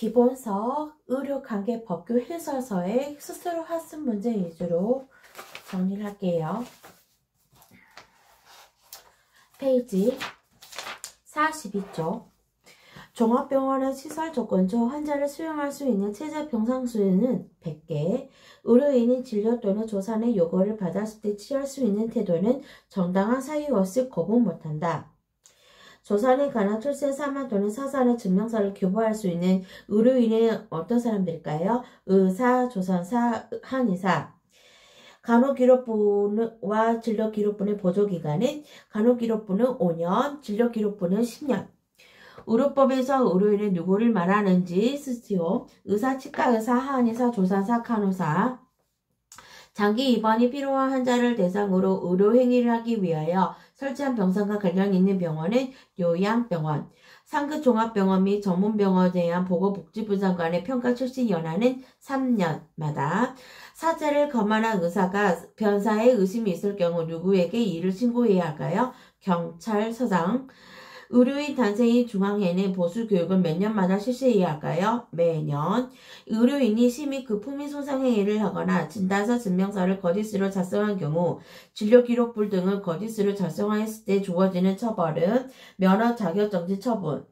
기본서, 의료관계법규 해설서의 스스로 학습 문제 위주로 정리를 할게요. 페이지 42쪽. 종합병원의 시설 조건 중 환자를 수용할 수 있는 최저 병상수는 100개, 의료인이 진료 또는 조산의 요구를 받았을 때 취할 수 있는 태도는 정당한 사유 없이 거부 못한다. 조산에 관한 출생 사망 또는 사산의 증명서를 교부할 수 있는 의료인은 어떤 사람들일까요? 의사, 조산사, 한의사. 간호기록부와 진료기록부의 보조기간은 간호기록부는 5년, 진료기록부는 10년. 의료법에서 의료인은 누구를 말하는지 쓰지요. 의사, 치과의사, 한의사, 조산사, 간호사. 장기 입원이 필요한 환자를 대상으로 의료행위를 하기 위하여 설치한 병상과 관련 있는 병원은 요양병원. 상급 종합병원 및 전문병원에 대한 보건복지부 장관의 평가 출시 연한은 3년마다. 사체를 검안한 의사가 변사에 의심이 있을 경우 누구에게 이를 신고해야 할까요? 경찰서장. 의료인 단체인 중앙회는 보수교육을 몇 년마다 실시해야 할까요? 매년. 의료인이 심히 급품위 손상 행위를 하거나 진단서 증명서를 거짓으로 작성한 경우 진료기록부 등을 거짓으로 작성하였을 때 주어지는 처벌은 면허 자격정지 처분.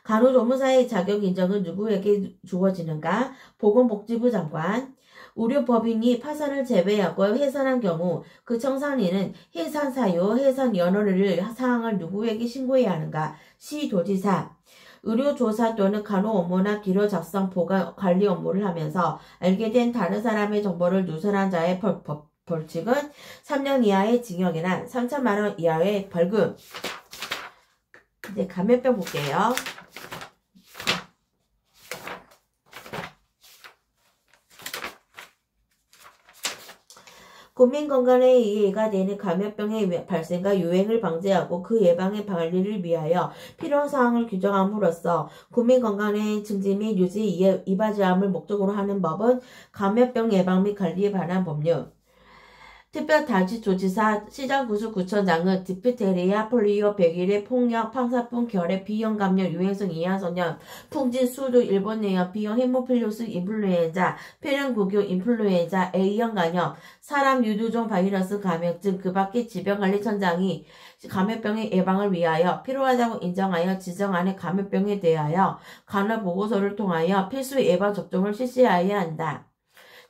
간호조무사의 자격 인정은 누구에게 주어지는가? 보건복지부 장관. 의료법인이 파산을 제외하고 해산한 경우 그 청산인은 해산 사유, 해산 연호를 사항을 누구에게 신고해야 하는가? 시도지사. 의료조사 또는 간호 업무나 기록 작성, 보관, 관리 업무를 하면서 알게 된 다른 사람의 정보를 누설한 자의 벌칙은 3년 이하의 징역이나 3천만 원 이하의 벌금. 이제 감염병 볼게요. 국민건강에 이해가 되는 감염병의 발생과 유행을 방지하고 그 예방의 관리를 위하여 필요한 사항을 규정함으로써 국민건강의 증지 및 유지 이바지함을 목적으로 하는 법은 감염병 예방 및 관리에 관한 법률. 특별자치조지사, 시장구수구청장은 디프테리아, 폴리오, 백일의 폭력, 황사풍, 결핵, 비형 감염, 유행성 이하소년, 풍진, 수두, 일본내염, 비형 헤모필로스 인플루엔자, 폐렴구교 인플루엔자, A형 간염, 사람 유두종 바이러스 감염증, 그 밖의 질병관리청장이 감염병의 예방을 위하여 필요하다고 인정하여 지정하는 감염병에 대하여 간호보고서를 통하여 필수 예방접종을 실시하여야 한다.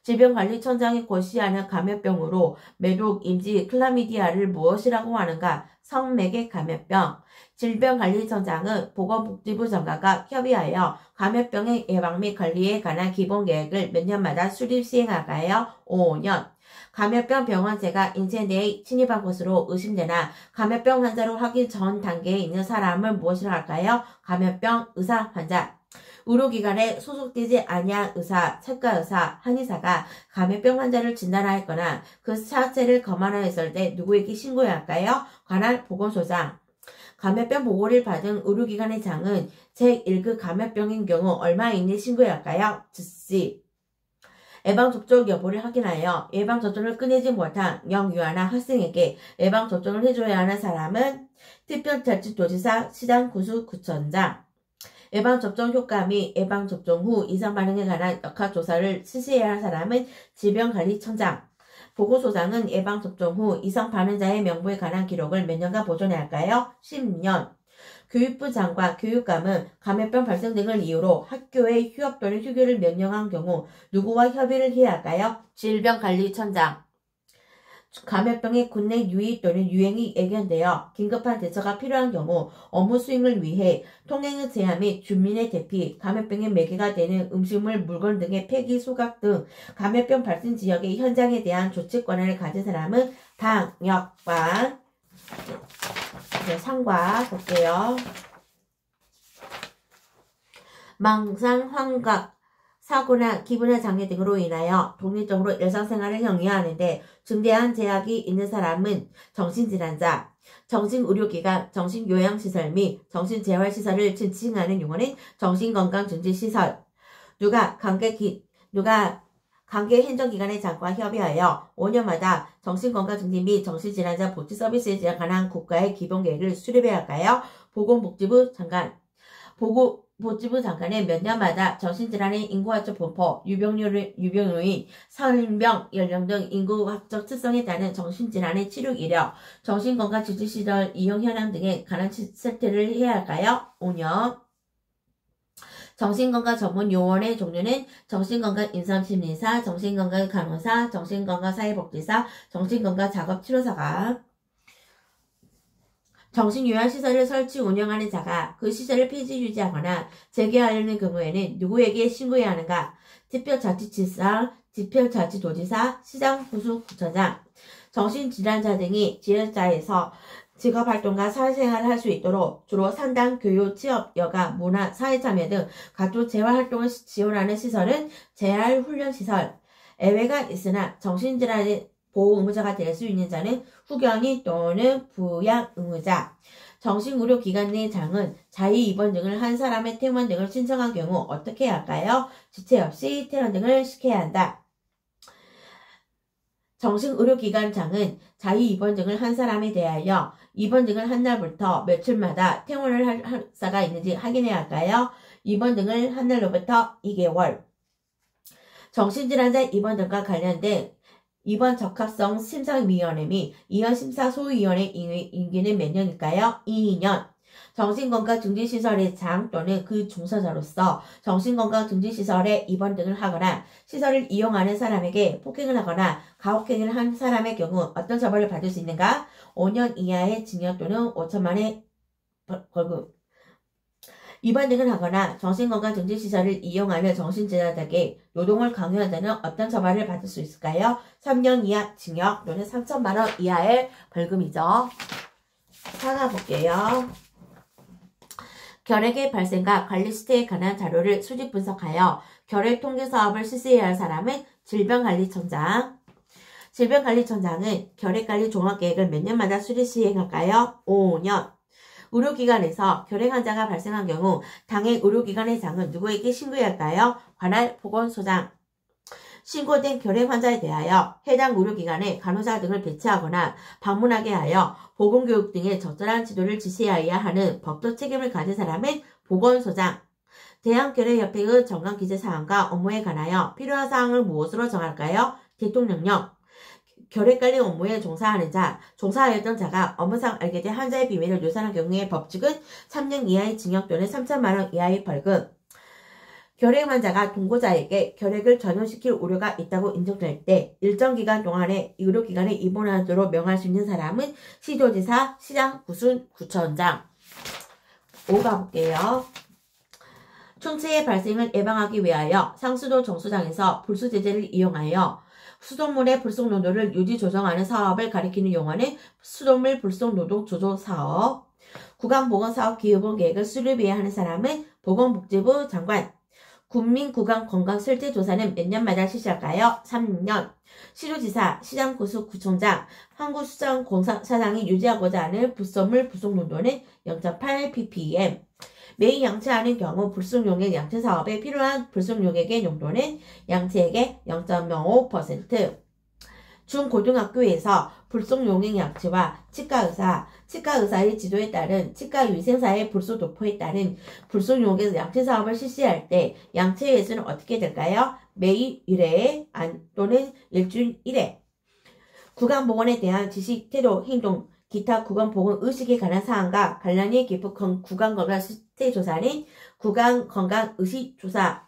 질병관리청장이 고시하는 감염병으로 매독, 임지, 클라미디아를 무엇이라고 하는가? 성매개 감염병. 질병관리청장은 보건복지부 장관과 협의하여 감염병의 예방 및 관리에 관한 기본계획을 몇 년마다 수립 시행할까요? 5년. 감염병 병원체가 인체 내에 침입한 것으로 의심되나 감염병 환자로 확인 전 단계에 있는 사람을 무엇이라 할까요? 감염병 의사 환자. 의료기관에 소속되지 아니한 의사, 치과의사, 한의사가 감염병 환자를 진단하였거나 그 사체를 검안하였을 때 누구에게 신고해야 할까요? 관할 보건소장. 감염병 보고를 받은 의료기관의 장은 제1급 감염병인 경우 얼마 이내에 신고해야 할까요? 즉시. 예방접종 여부를 확인하여 예방접종을 끊이지 못한 영유아나 학생에게 예방접종을 해줘야 하는 사람은 특별자치도지사, 시장구수구청장. 예방접종 효과 및 예방접종 후 이상 반응에 관한 역학조사를 실시해야 할 사람은 질병관리청장. 보고소장은 예방접종 후 이상 반응자의 명부에 관한 기록을 몇 년간 보존해야 할까요? 10년. 교육부 장관, 교육감은 감염병 발생 등을 이유로 학교에 휴업 또는 휴교를 명령한 경우 누구와 협의를 해야 할까요? 질병관리청장. 감염병의 국내 유입 또는 유행이 예견되어 긴급한 대처가 필요한 경우 업무 수행을 위해 통행의 제한 및 주민의 대피, 감염병의 매개가 되는 음식물, 물건 등의 폐기, 소각 등 감염병 발생 지역의 현장에 대한 조치 권한을 가진 사람은 방역관. 네, 상과 볼게요. 망상, 환각, 사고나 기분의 장애 등으로 인하여 독립적으로 일상생활을 영위하는데 중대한 제약이 있는 사람은 정신질환자, 정신의료기관, 정신요양시설 및 정신재활시설을 지칭하는 용어는 정신건강증진시설. 누가 관계 행정기관의 장과 협의하여 5년마다 정신건강증진 및 정신질환자 복지 서비스에 관한 국가의 기본계획을 수립해야 할까요? 보건복지부 장관. 보건복지부 장관은 몇 년마다 정신질환의 인구화적 분포, 유병률인, 설명, 연령 등 인구학적 특성에 따른 정신질환의 치료 이력, 정신건강지주시설 이용 현황 등에 관한 세트를 해야 할까요? 5년. 정신건강 전문 요원의 종류는 정신건강 임상심리사, 정신건강 간호사, 정신건강 사회복지사, 정신건강 작업치료사가. 정신요양시설을 설치 운영하는 자가 그 시설을 폐지 유지하거나 재개하려는 경우에는 누구에게 신고해야 하는가? 특별자치지사, 특별자치도지사, 시장, 구수, 구청장. 정신질환자 등이 지역사회에서 직업활동과 사회생활을 할 수 있도록 주로 상담, 교육, 취업, 여가, 문화, 사회참여 등 각종 재활활동을 지원하는 시설은 재활훈련시설. 예외가 있으나 정신질환의 보호 의무자가 될 수 있는 자는 후견인 또는 부양 의무자. 정신의료기관 내 장은 자의입원 등을 한 사람의 퇴원 등을 신청한 경우 어떻게 해야 할까요? 지체 없이 퇴원 등을 시켜야 한다. 정신의료기관 장은 자의입원 등을 한 사람에 대하여 입원 등을 한 날부터 며칠마다 퇴원을 할 사가 있는지 확인해야 할까요? 입원 등을 한 날로부터 2개월. 정신질환자 입원 등과 관련된 입원 적합성 심사위원회 및 이원심사 소위원회 임기는 몇 년일까요? 2년. 정신건강증진시설의 장 또는 그 종사자로서 정신건강증진시설에 입원 등을 하거나 시설을 이용하는 사람에게 폭행을 하거나 가혹행위를 한 사람의 경우 어떤 처벌을 받을 수 있는가? 5년 이하의 징역 또는 5천만의 벌금. 입원 등을 하거나 정신건강증진시설을 이용하는 정신질환자에게 노동을 강요한 자는 어떤 처벌을 받을 수 있을까요? 3년 이하 징역 또는 3천만 원 이하의 벌금이죠. 찾아볼게요. 결핵의 발생과 관리 시태에 관한 자료를 수집 분석하여 결핵 통계 사업을 실시해야 할 사람은 질병관리청장. 질병관리청장은 결핵관리 종합계획을 몇 년마다 수립 시행할까요? 5년. 의료기관에서 결핵 환자가 발생한 경우 당해 의료기관의 장은 누구에게 신고해야 할까요? 관할 보건소장. 신고된 결핵 환자에 대하여 해당 의료기관에 간호사 등을 배치하거나 방문하게 하여 보건교육 등의 적절한 지도를 지시해야 하는 법적 책임을 가진 사람은 보건소장. 대한결핵협회의 정관기재사항과 업무에 관하여 필요한 사항을 무엇으로 정할까요? 대통령령. 결핵관리 업무에 종사하는 자, 종사하였던 자가 업무상 알게 된 환자의 비밀을 누설한 경우의 법칙은 3년 이하의 징역 또는 3천만 원 이하의 벌금. 결핵 환자가 동고자에게 결핵을 전염시킬 우려가 있다고 인정될 때 일정 기간 동안에 의료기관에 입원하도록 명할 수 있는 사람은 시도지사, 시장, 구순, 구청장. 5 가볼게요. 충치의 발생을 예방하기 위하여 상수도 정수장에서 불수제재를 이용하여 수돗물의 불속 농도를 유지 조정하는 사업을 가리키는 용어는 수돗물 불속 농도 조절 사업. 구강보건사업 기후본 계획을 수립해야 하는 사람은 보건복지부 장관. 국민구강건강실태조사는 몇 년마다 실시할까요? 3년. 시도지사, 시장구수, 구청장, 항구수자공사장이 유지하고자 하는 불소물 불속 농도는 0.8 ppm. 매일 양치하는 경우 불속용액 양치 사업에 필요한 불속용액의 농도는 양치액의 0.05%. 중고등학교에서 불속용액 양치와 치과의사의 지도에 따른 치과위생사의 불소 도포에 따른 불속용액 양치 사업을 실시할 때 양치의 횟수는 어떻게 될까요? 매일 1회 또는 일주일 1회. 구강보건에 대한 지식, 태도, 행동, 기타 구강보건 의식에 관한 사항과 관련이 깊은 구강건강 실태조사는 구강건강의식조사,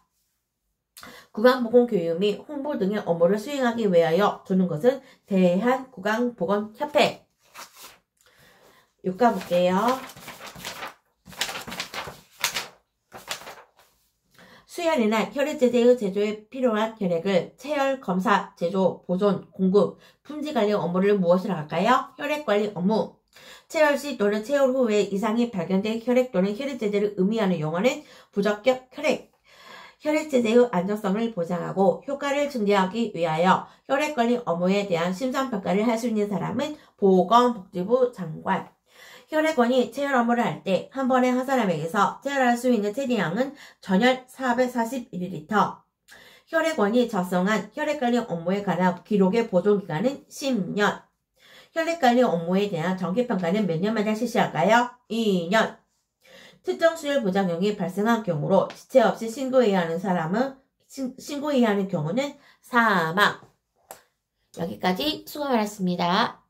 구강보건교육 및 홍보 등의 업무를 수행하기 위하여 두는 것은 대한구강보건협회. 6 가볼게요. 수혈이나 혈액제제의 제조에 필요한 혈액을 체열, 검사, 제조, 보존, 공급, 품질관리 업무를 무엇이라 할까요? 혈액관리 업무. 체열 시 또는 체열 후에 이상이 발견된 혈액 또는 혈액제제를 의미하는 용어는 부적격 혈액. 혈액제제의 안정성을 보장하고 효과를 증대하기 위하여 혈액관리 업무에 대한 심사평가를 할 수 있는 사람은 보건복지부 장관. 혈액원이 체열 업무를 할 때 한 번에 한 사람에게서 체열할 수 있는 체리량은 전혈 440ml. 혈액원이 작성한 혈액관리 업무에 관한 기록의 보존기간은 10년. 혈액관리 업무에 대한 정기평가는 몇 년마다 실시할까요? 2년. 특정 수혈 부작용이 발생한 경우로 지체 없이 신고해야 하는 경우는 사망. 여기까지 수고 많았습니다.